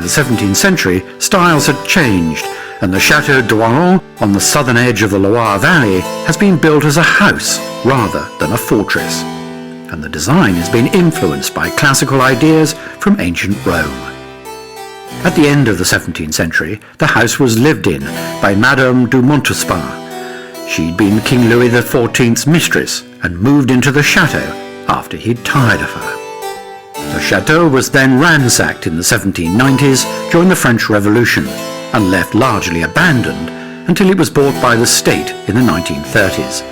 by the 17th century, styles had changed, and the Chateau d'Oiron on the southern edge of the Loire Valley has been built as a house rather than a fortress, and the design has been influenced by classical ideas from ancient Rome. At the end of the 17th century, the house was lived in by Madame du Montespan. She'd been King Louis XIV's mistress and moved into the chateau after he'd tired of her. The chateau was then ransacked in the 1790s during the French Revolution and left largely abandoned until it was bought by the state in the 1930s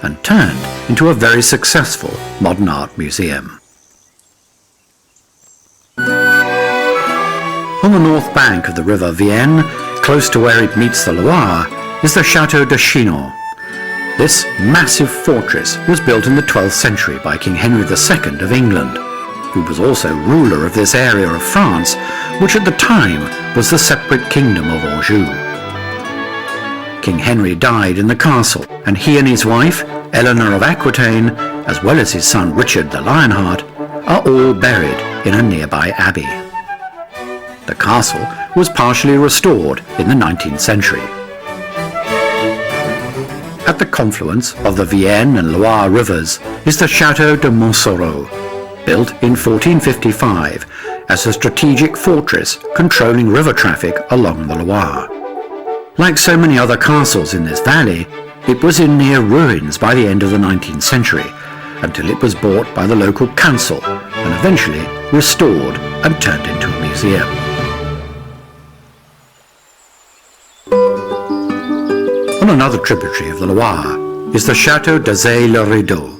and turned into a very successful modern art museum. On the north bank of the river Vienne, close to where it meets the Loire, is the Chateau de Chinon. This massive fortress was built in the 12th century by King Henry II of England, who was also ruler of this area of France, which at the time was the separate kingdom of Anjou. King Henry died in the castle, and he and his wife, Eleanor of Aquitaine, as well as his son Richard the Lionheart, are all buried in a nearby abbey. The castle was partially restored in the 19th century. At the confluence of the Vienne and Loire rivers is the Chateau de Montsoreau, built in 1455 as a strategic fortress controlling river traffic along the Loire. Like so many other castles in this valley, it was in near ruins by the end of the 19th century, until it was bought by the local council and eventually restored and turned into a museum. On another tributary of the Loire is the Chateau d'Azay-le-Rideau.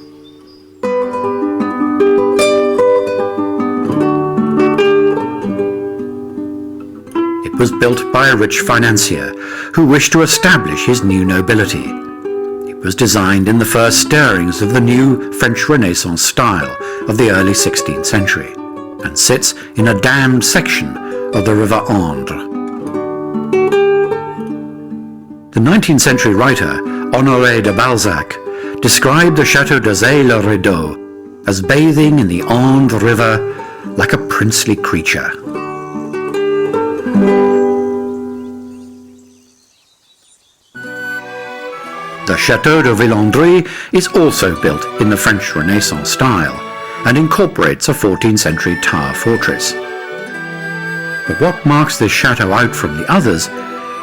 It was built by a rich financier who wished to establish his new nobility. It was designed in the first stirrings of the new French Renaissance style of the early 16th century and sits in a dammed section of the River Indre. The 19th century writer Honoré de Balzac described the Chateau d'Azay-le-Rideau as bathing in the Indre River like a princely creature. The Chateau de Villandry is also built in the French Renaissance style and incorporates a 14th century tower fortress. But what marks this chateau out from the others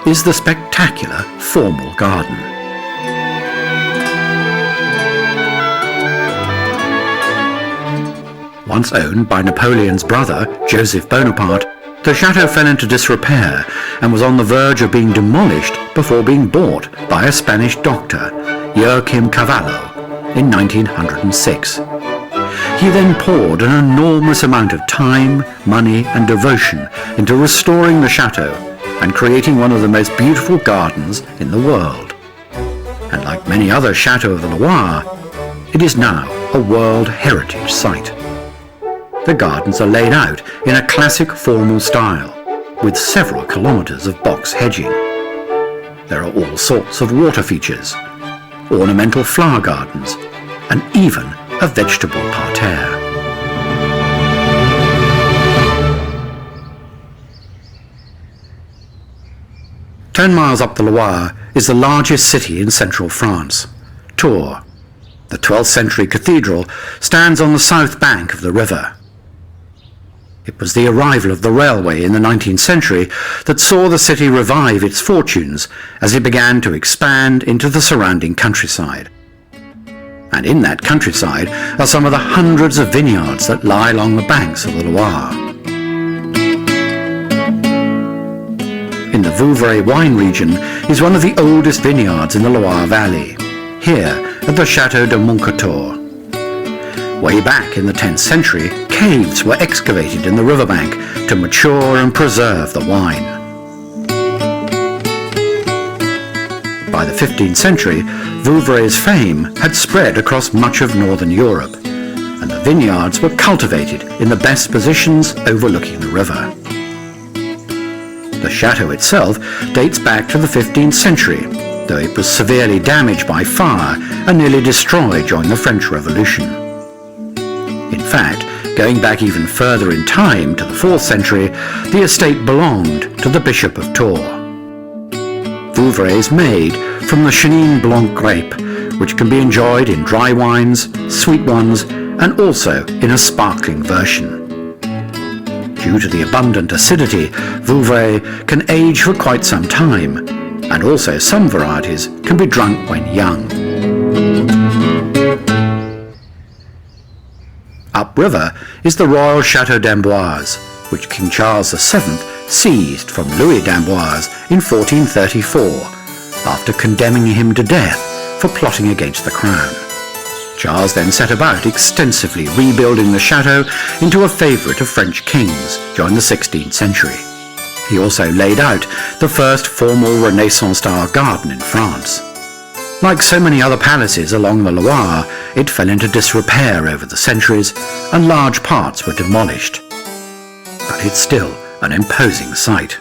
is the spectacular formal garden. Once owned by Napoleon's brother, Joseph Bonaparte, the chateau fell into disrepair and was on the verge of being demolished before being bought by a Spanish doctor, Joaquim Cavallo, in 1906. He then poured an enormous amount of time, money and devotion into restoring the chateau and creating one of the most beautiful gardens in the world. And like many other chateaux of the Loire, it is now a World Heritage Site. The gardens are laid out in a classic formal style, with several kilometers of box hedging. There are all sorts of water features, ornamental flower gardens, and even a vegetable parterre. 10 miles up the Loire is the largest city in central France, Tours. The 12th century cathedral stands on the south bank of the river. It was the arrival of the railway in the 19th century that saw the city revive its fortunes as it began to expand into the surrounding countryside. And in that countryside are some of the hundreds of vineyards that lie along the banks of the Loire. In the Vouvray wine region is one of the oldest vineyards in the Loire Valley, here at the Chateau de Moncoteur. Way back in the 10th century, caves were excavated in the riverbank to mature and preserve the wine. By the 15th century, Vouvray's fame had spread across much of northern Europe, and the vineyards were cultivated in the best positions overlooking the river. The chateau itself dates back to the 15th century, though it was severely damaged by fire and nearly destroyed during the French Revolution. In fact, Going back even further in time to the 4th century, the estate belonged to the Bishop of Tours. Vouvray is made from the Chenin Blanc grape, which can be enjoyed in dry wines, sweet ones, and also in a sparkling version. Due to the abundant acidity, Vouvray can age for quite some time, and also some varieties can be drunk when young. Upriver is the Royal Chateau d'Amboise, which King Charles VII seized from Louis d'Amboise in 1434, after condemning him to death for plotting against the crown. Charles then set about extensively rebuilding the chateau into a favourite of French kings during the 16th century. He also laid out the first formal Renaissance-style garden in France. Like so many other palaces along the Loire, it fell into disrepair over the centuries and large parts were demolished. But it's still an imposing sight.